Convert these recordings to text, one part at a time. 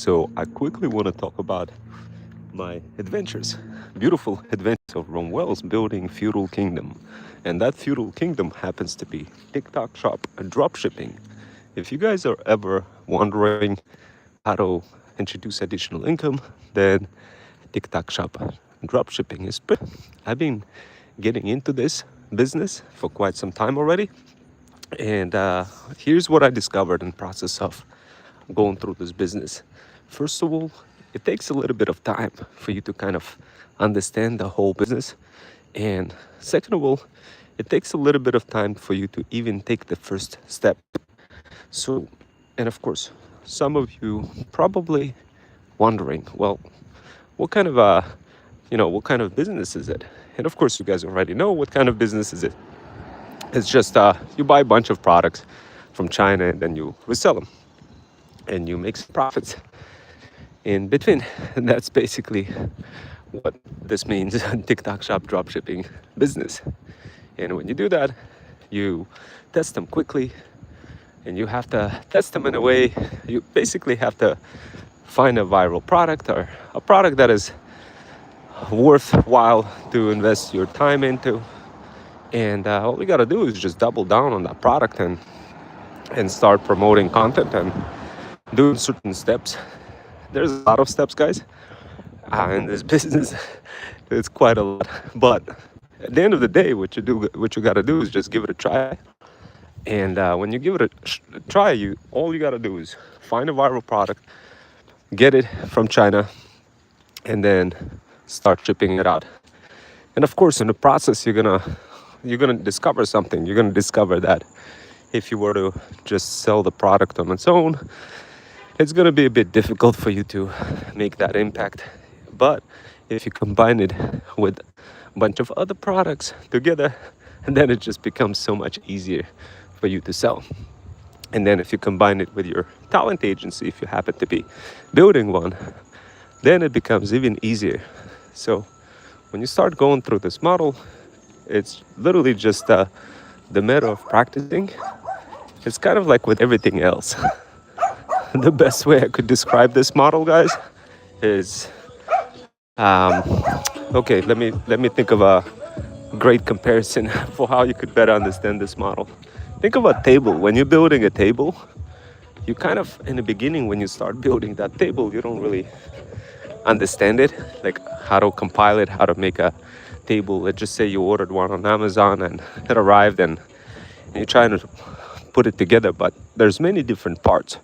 So I quickly want to talk about my adventures, beautiful adventures of Rome Wells building feudal kingdom. And that feudal kingdom happens to be TikTok shop and drop shipping. If you guys are ever wondering how to introduce additional income, then TikTok shop and drop shipping is pretty. I've been getting into this business for quite some time already. And here's what I discovered in the process of going through this business. First of all, it takes a little bit of time for you to kind of understand the whole business. And second of all, it takes a little bit of time for you to even take the first step. So, and of course, some of you probably wondering, well, what kind of what kind of business is it? And of course, you guys already know what kind of business is it. It's just you buy a bunch of products from China and then you resell them and you make some profits in between. And that's basically what this means TikTok shop dropshipping business. And when you do that, you test them quickly and you have to test them in a way, you basically have to find a viral product or a product that is worthwhile to invest your time into. And all we gotta do is just double down on that product and start promoting content and doing certain steps. There's a lot of steps, guys, in this business. It's quite a lot, but at the end of the day, what you gotta do is just give it a try. And when you give it a try, all you gotta do is find a viral product, get it from China, and then start shipping it out. And of course, in the process, you're gonna discover something. You're gonna discover that if you were to just sell the product on its own, it's gonna be a bit difficult for you to make that impact. But if you combine it with a bunch of other products together, then it just becomes so much easier for you to sell. And then if you combine it with your talent agency, if you happen to be building one, then it becomes even easier. So when you start going through this model, it's literally just the matter of practicing. It's kind of like with everything else. The best way I could describe this model, guys, is okay. Let me think of a great comparison for how you could better understand this model. Think of a table. When you're building a table, you kind of, in the beginning, when you start building that table, you don't really understand it, like how to compile it, how to make a table. Let's just say you ordered one on Amazon and it arrived and you're trying to put it together, but there's many different parts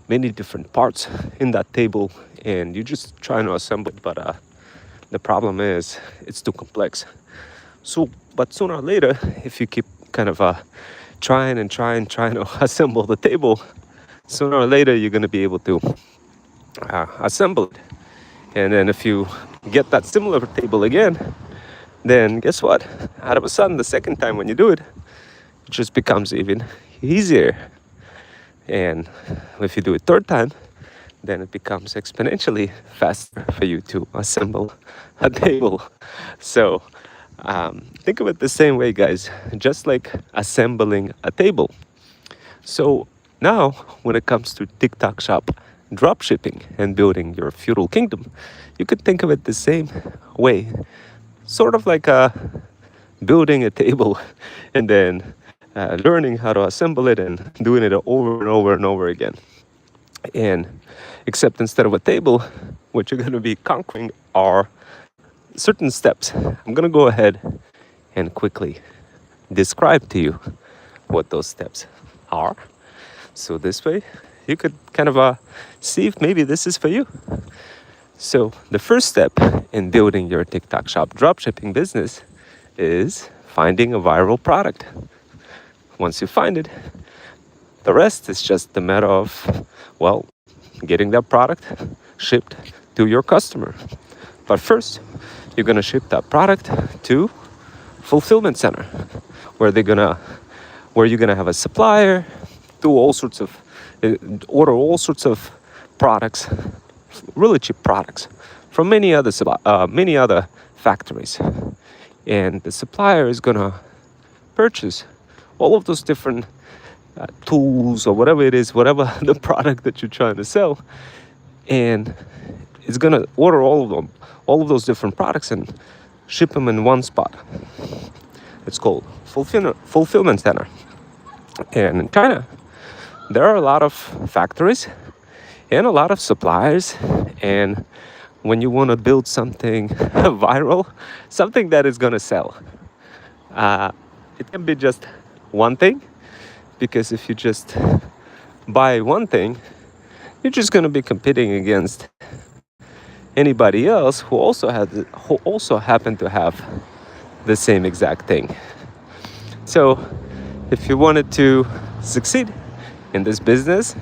in that table and you're just trying to assemble it, but the problem is it's too complex. So, but sooner or later, if you keep kind of trying to assemble the table, sooner or later you're going to be able to assemble it. And then if you get that similar table again, then guess what? Out of a sudden, the second time when you do it, it just becomes even easier. And if you do it third time, then it becomes exponentially faster for you to assemble a table. So think of it the same way, guys, just like assembling a table. So now when it comes to TikTok shop drop shipping and building your feudal kingdom, you could think of it the same way, sort of like building a table and then learning how to assemble it and doing it over and over and over again. And except instead of a table, what you're going to be conquering are certain steps. I'm going to go ahead and quickly describe to you what those steps are. So this way you could kind of see if maybe this is for you. So the first step in building your TikTok shop dropshipping business is finding a viral product. Once you find it, the rest is just a matter of, well, getting that product shipped to your customer. But first, you're gonna ship that product to fulfillment center, where you're gonna have a supplier, do all sorts of order all sorts of products, really cheap products from many other factories, and the supplier is gonna purchase all of those different tools or whatever it is, whatever the product that you're trying to sell. and it's gonna order all of them, all of those different products, and ship them in one spot. It's called fulfillment center. And in China, there are a lot of factories and a lot of suppliers. And when you want to build something viral, something that is gonna sell, uh, it can be just one thing, because if you just buy one thing, you're just gonna be competing against anybody else who also happen to have the same exact thing. So if you wanted to succeed in this business,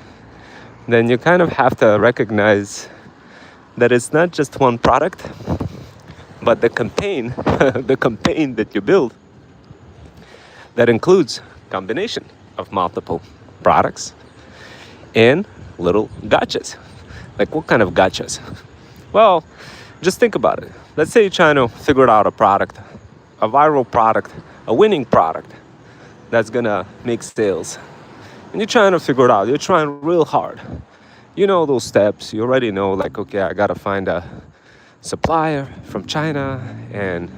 then you kind of have to recognize that it's not just one product, but the campaign the campaign that you build, that includes combination of multiple products and little gotchas. Like, what kind of gotchas? Well, just think about it. Let's say you're trying to figure out a product, a viral product, a winning product that's gonna make sales. And you're trying to figure it out. You're trying real hard. You know those steps. You already know, like, okay, I gotta find a supplier from China, and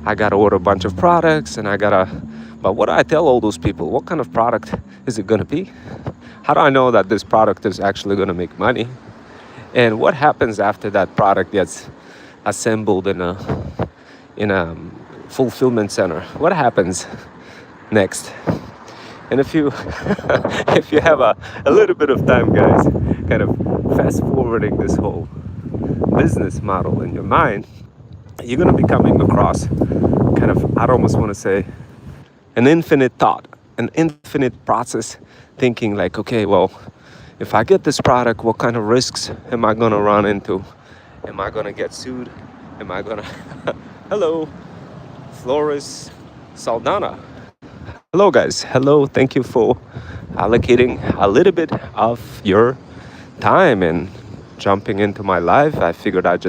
I gotta order a bunch of products, and but what do I tell all those people? What kind of product is it gonna be? How do I know that this product is actually gonna make money? And what happens after that product gets assembled in a fulfillment center? What happens next? And if you if you have a little bit of time, guys, kind of fast forwarding this whole business model in your mind, you're gonna be coming across kind of, I'd almost want to say, an infinite thought, an infinite process, thinking like, okay, well, if I get this product, what kind of risks am I gonna run into? Am I gonna get sued? Am I gonna hello, Flores Saldana. Hello guys, hello, thank you for allocating a little bit of your time and jumping into my live. I figured I'll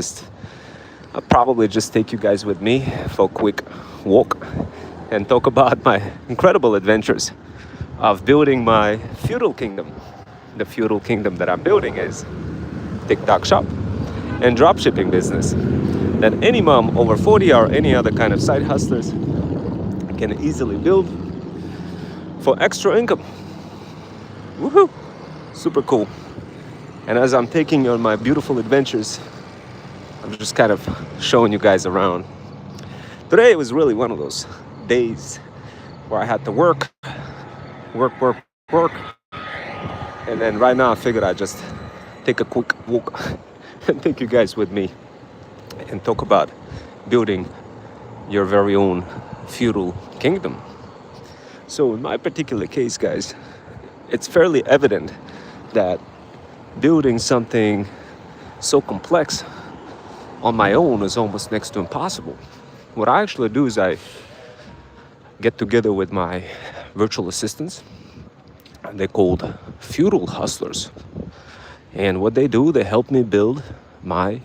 probably just take you guys with me for a quick walk and talk about my incredible adventures of building my feudal kingdom. The feudal kingdom that I'm building is TikTok shop and dropshipping business that any mom over 40 or any other kind of side hustlers can easily build for extra income. Woohoo! Super cool. And as I'm taking you on my beautiful adventures, I'm just kind of showing you guys around. Today was really one of those days where I had to work. And then right now I figured I'd just take a quick walk and take you guys with me and talk about building your very own feudal kingdom. So in my particular case, guys, it's fairly evident that building something so complex on my own is almost next to impossible. What I actually do is I get together with my virtual assistants. They're called feudal hustlers. And what they do, they help me build my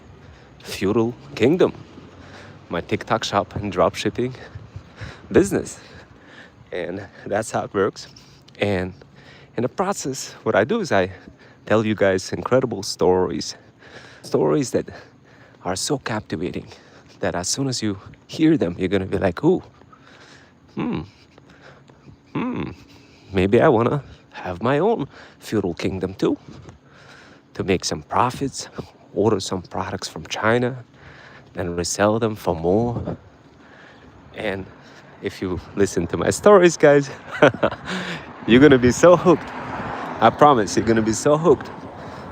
feudal kingdom, my TikTok shop and dropshipping business. And that's how it works. And in the process, what I do is I tell you guys incredible stories that are so captivating that as soon as you hear them, you're gonna be like, ooh, maybe I wanna have my own feudal kingdom too, to make some profits, order some products from China, and resell them for more. And if you listen to my stories, guys, you're gonna be so hooked. I promise you're gonna be so hooked,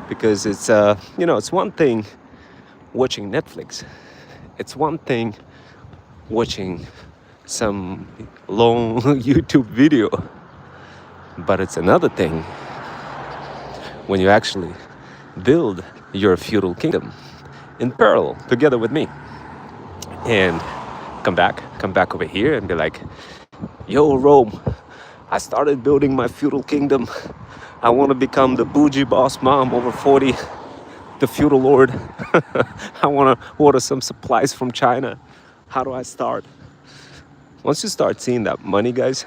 because it's it's one thing watching Netflix. It's one thing watching some long YouTube video, but it's another thing when you actually build your feudal kingdom in parallel together with me. And come back over here and be like, yo, Rome, I started building my feudal kingdom. I want to become the bougie boss mom over 40, the feudal lord. I want to order some supplies from China. How do I start? Once you start seeing that money, guys,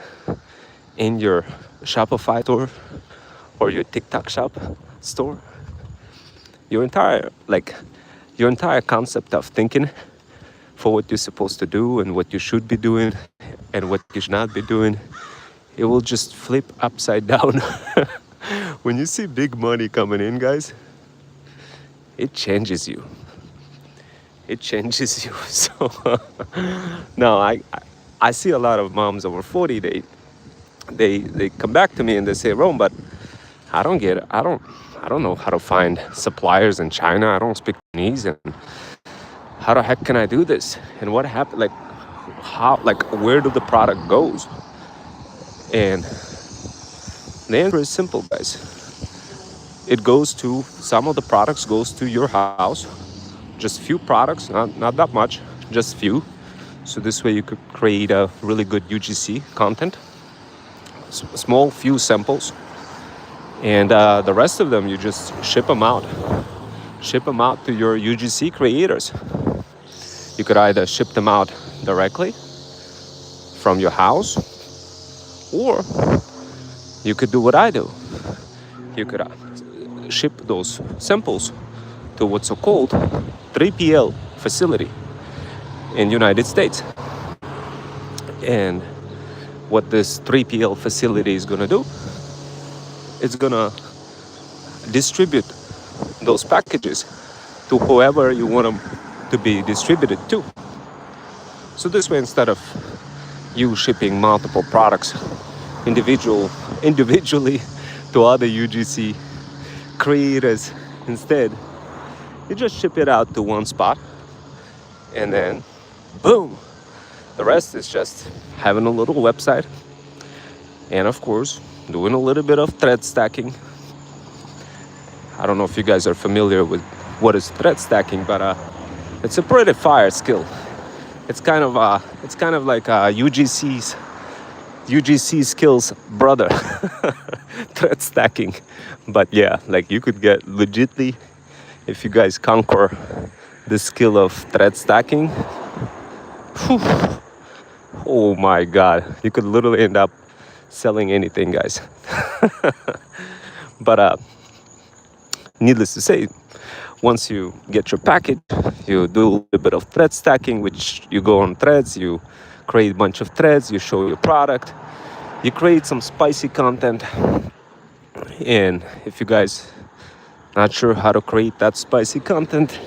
in your Shopify store or your TikTok shop store, your entire like your entire concept of thinking for what you're supposed to do and what you should be doing and what you should not be doing, it will just flip upside down. When you see big money coming in, guys, it changes you. It changes you. So now I see a lot of moms over 40. They come back to me and they say, Rome, but I don't get it. I don't know how to find suppliers in China. I don't speak Chinese, and how the heck can I do this? And what happened? Like how? Like where do the product goes? And the answer is simple, guys. It goes to some of the products goes to your house. Just few products, not that much, just few. So this way you could create a really good UGC content. Small few samples, and the rest of them you just ship them out to your UGC creators. You could either ship them out directly from your house, or you could do what I do. You could ship those samples to what's so called 3PL facility in United States. And what this 3PL facility is gonna do, it's gonna distribute those packages to whoever you want them to be distributed to. So this way, instead of you shipping multiple products individually to other UGC creators, instead you just ship it out to one spot, and then boom, the rest is just having a little website, and of course doing a little bit of thread stacking. I don't know if you guys are familiar with what is thread stacking, but it's a pretty fire skill. It's kind of like UGC skills brother, thread stacking. But yeah, like you could get legitly, if you guys conquer the skill of thread stacking, whew, oh my god, you could literally end up selling anything, guys. But needless to say, once you get your package, you do a little bit of thread stacking, which you go on threads, you create a bunch of threads, you show your product, you create some spicy content. And if you guys not sure how to create that spicy content,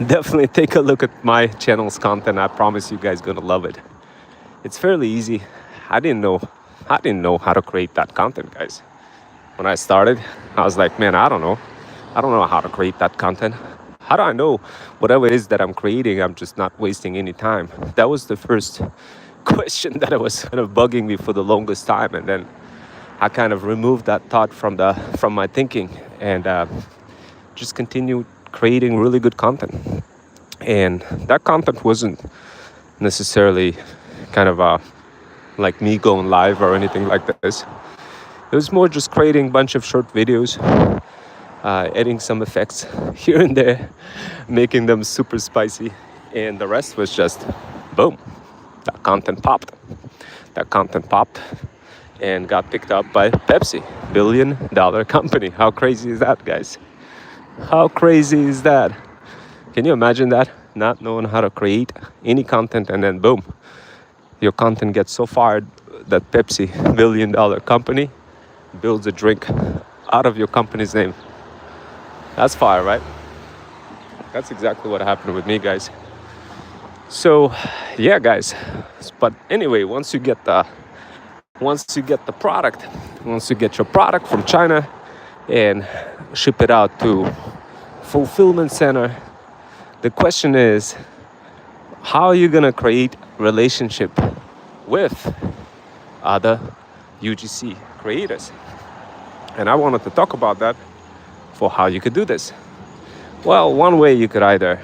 definitely take a look at my channel's content. I promise you guys gonna love it. It's fairly easy. I didn't know how to create that content, guys. When I started, I was like, man, I don't know how to create that content. How do I know whatever it is that I'm creating, I'm just not wasting any time? That was the first question that was kind of bugging me for the longest time. And then I kind of removed that thought from my thinking, and just continued creating really good content. And that content wasn't necessarily kind of like me going live or anything like this. It was more just creating a bunch of short videos, adding some effects here and there, making them super spicy, and the rest was just boom. That content popped and got picked up by Pepsi, $1 billion company. How crazy is that, guys? How crazy is that? Can you imagine that? Not knowing how to create any content, and then boom, your content gets so fired that Pepsi, $1 billion company, builds a drink out of your company's name. That's fire, right? That's exactly what happened with me, guys. So yeah, guys, but anyway, once you get your product from China and ship it out to fulfillment center, the question is, how are you gonna create relationship with other UGC creators? And I wanted to talk about that for how you could do this. Well, one way you could either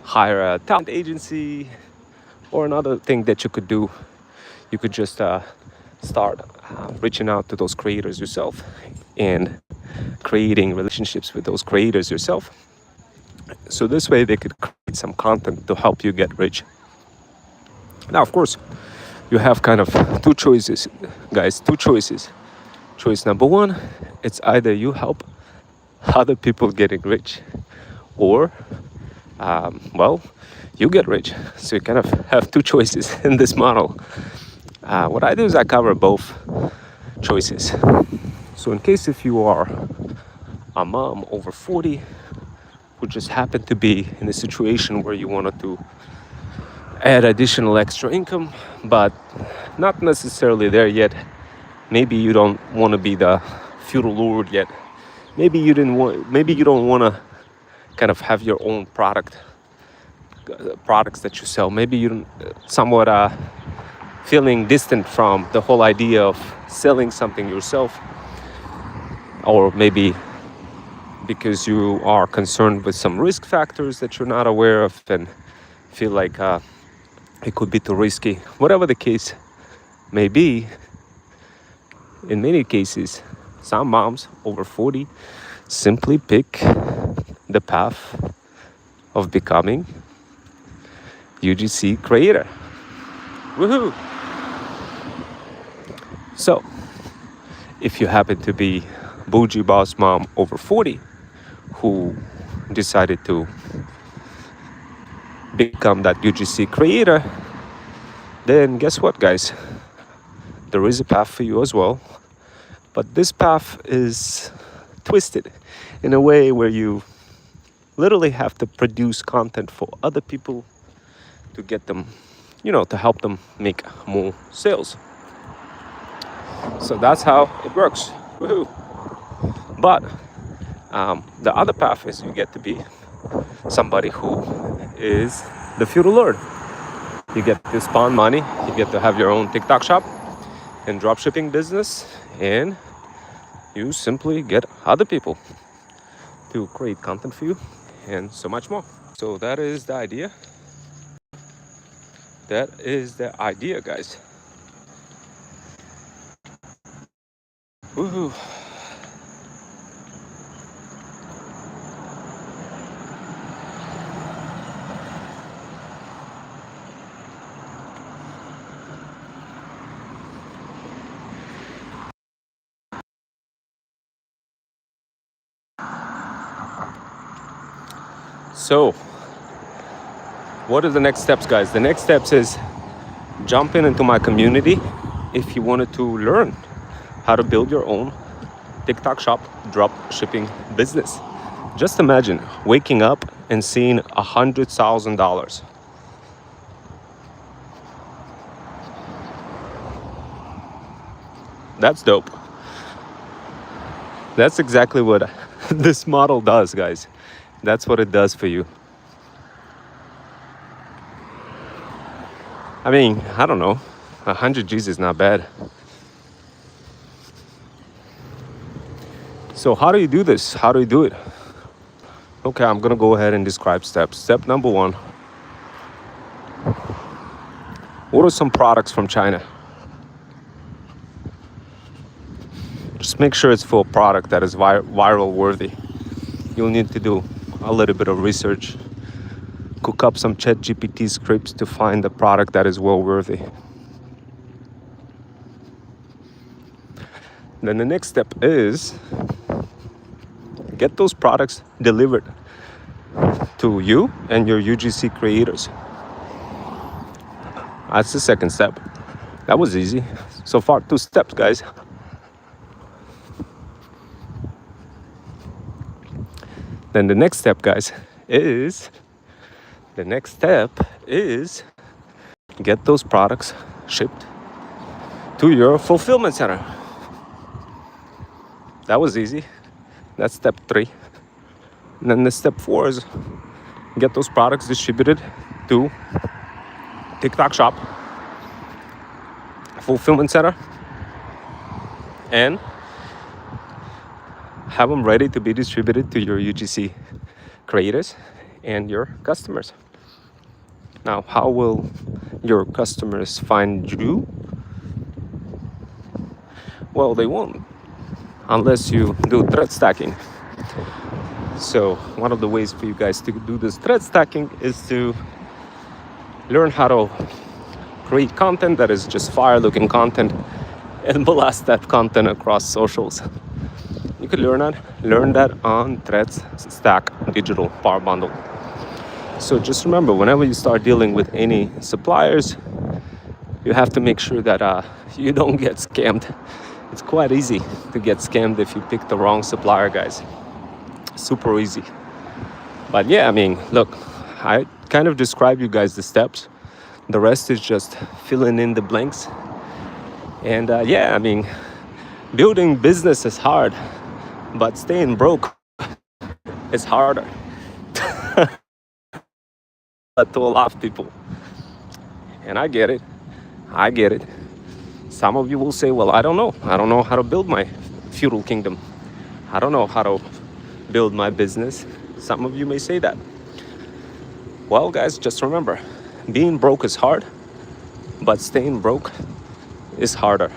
hire a talent agency, or another thing that you could do, you could just start reaching out to those creators yourself and creating relationships with those creators yourself. So this way they could create some content to help you get rich. Now, of course, you have kind of two choices, guys, two choices. Choice number one, it's either you help other people getting rich, or well, you get rich. So you kind of have two choices in this model. What I do is I cover both choices. So in case if you are a mom over 40 who just happened to be in a situation where you wanted to add additional extra income, but not necessarily there yet. Maybe you don't want to be the feudal lord yet. Maybe you didn't want. Maybe you don't want to kind of have your own products that you sell. Maybe you somewhat feeling distant from the whole idea of selling something yourself, or maybe because you are concerned with some risk factors that you're not aware of and feel like it could be too risky. Whatever the case may be, in many cases, some moms over 40 simply pick the path of becoming UGC creator. Woohoo! So, if you happen to be bougie boss mom over 40 who decided to become that UGC creator, then guess what, guys? There is a path for you as well. But this path is twisted in a way where you literally have to produce content for other people to get them, to help them make more sales. So that's how it works. Woohoo! But the other path is you get to be somebody who is the feudal lord. You get to spawn money, you get to have your own TikTok shop and dropshipping business, and you simply get other people to create content for you and so much more. So that is the idea. That is the idea, guys. Woohoo. So, what are the next steps, guys? The next steps is jumping into my community if you wanted to learn how to build your own TikTok shop drop shipping business. Just imagine waking up and seeing $100,000. That's dope. That's exactly what this model does, guys. That's what it does for you. I mean, I don't know. 100 G's is not bad. So how do you do this? How do you do it? Okay, I'm gonna go ahead and describe steps. Step number 1. Order some products from China. Just make sure it's for a product that is viral worthy. You'll need to do a little bit of research. Cook up some ChatGPT scripts to find the product that is well worthy. Then the next step is get those products delivered to you and your UGC creators. That's the second step. That was easy. So far, 2 steps, guys. Then the next step, guys, is get those products shipped to your fulfillment center. That was easy. That's step 3. And then the step 4 is get those products distributed to TikTok shop, fulfillment center, and have them ready to be distributed to your UGC creators and your customers. Now, how will your customers find you? Well, they won't unless you do thread stacking. So one of the ways for you guys to do this thread stacking is to learn how to create content that is just fire looking content and blast that content across socials. You could learn that on Threads Stack Digital Power Bundle. So just remember, whenever you start dealing with any suppliers, you have to make sure that you don't get scammed. It's quite easy to get scammed if you pick the wrong supplier, guys. Super easy. But yeah, I mean, look, I kind of described you guys the steps. The rest is just filling in the blanks. And yeah, I mean, building business is hard, but staying broke is harder. To a lot of people. And I get it. I get it. Some of you will say, well, I don't know. I don't know how to build my feudal kingdom. I don't know how to build my business. Some of you may say that. Well, guys, just remember, being broke is hard, but staying broke is harder.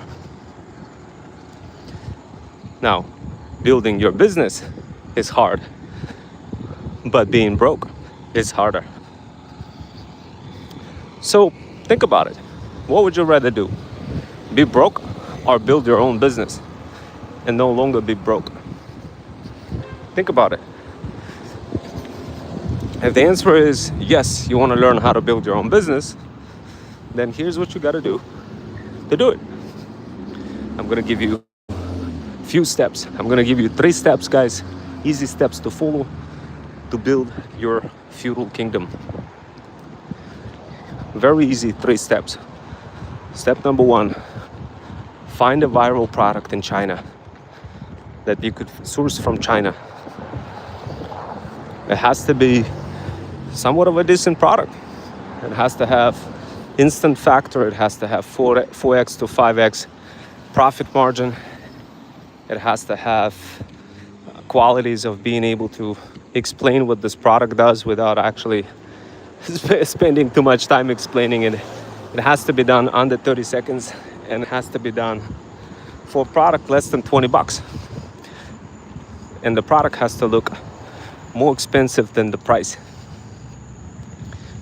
Now, building your business is hard, but being broke is harder. So think about it. What would you rather do? Be broke or build your own business and no longer be broke? Think about it. If the answer is yes, you want to learn how to build your own business, then here's what you got to do to do it. I'm going to give you a few steps. I'm going to give you 3 steps, guys. Easy steps to follow to build your feudal kingdom. Very easy 3 steps. Step number 1, find a viral product in China that you could source from China. It has to be somewhat of a decent product. It has to have instant factor. It has to have 4x to 5x profit margin. It has to have qualities of being able to explain what this product does without actually spending too much time explaining it. It has to be done under 30 seconds and it has to be done for a product less than 20 bucks. And the product has to look more expensive than the price.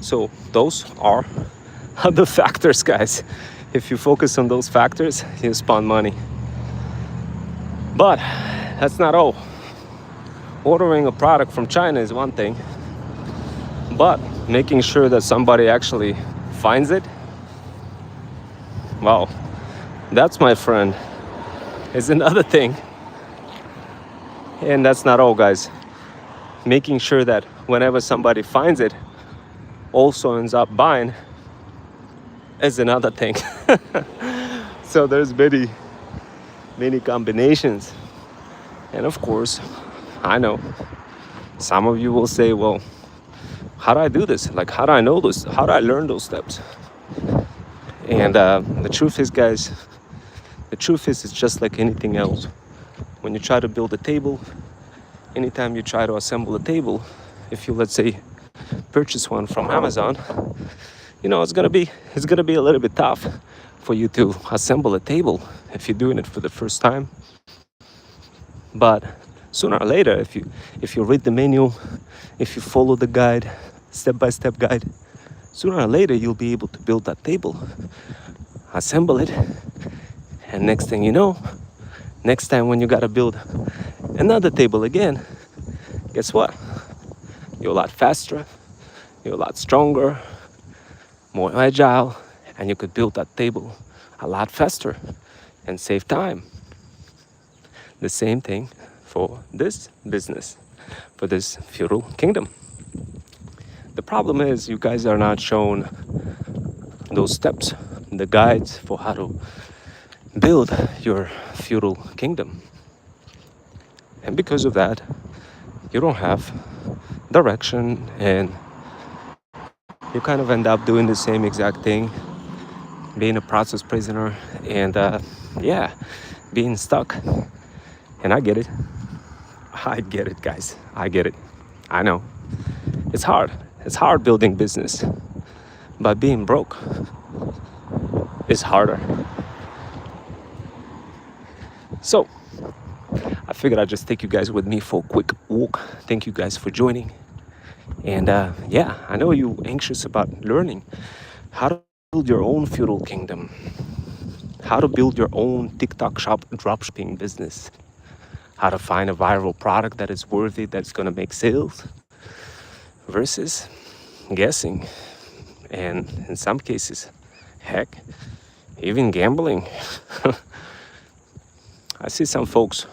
So those are the factors, guys. If you focus on those factors, you spawn money. But that's not all. Ordering a product from China is one thing, but making sure that somebody actually finds it, well, that's, my friend, is another thing. And that's not all, guys. Making sure that whenever somebody finds it, also ends up buying is another thing. So there's many combinations. And of course, I know some of you will say, well, how do I do this? Like, how do I know this? How do I learn those steps? And the truth is, guys, it's just like anything else. When you try to build a table, anytime you try to assemble a table, if you, let's say, purchase one from Amazon, you know, it's gonna be a little bit tough for you to assemble a table if you're doing it for the first time. But sooner or later, if you read the manual, if you follow the guide, step-by-step guide, sooner or later you'll be able to build that table, assemble it, and next thing you know, next time when you gotta build another table again, guess what? You're a lot faster, you're a lot stronger, more agile, and you could build that table a lot faster and save time. The same thing for this business, for this feudal kingdom. The problem is you guys are not shown those steps, the guides for how to build your feudal kingdom. And because of that, you don't have direction and you kind of end up doing the same exact thing, being a process prisoner and yeah, being stuck. And I get it. I get it, guys. I get it. I know. It's hard. It's hard building business. But being broke is harder. So, I figured I'd just take you guys with me for a quick walk. Thank you guys for joining. And yeah, I know you're anxious about learning how to build your own feudal kingdom, how to build your own TikTok shop dropshipping business, how to find a viral product that is worthy, that's going to make sales, versus guessing. And in some cases, heck, even gambling. I see some folks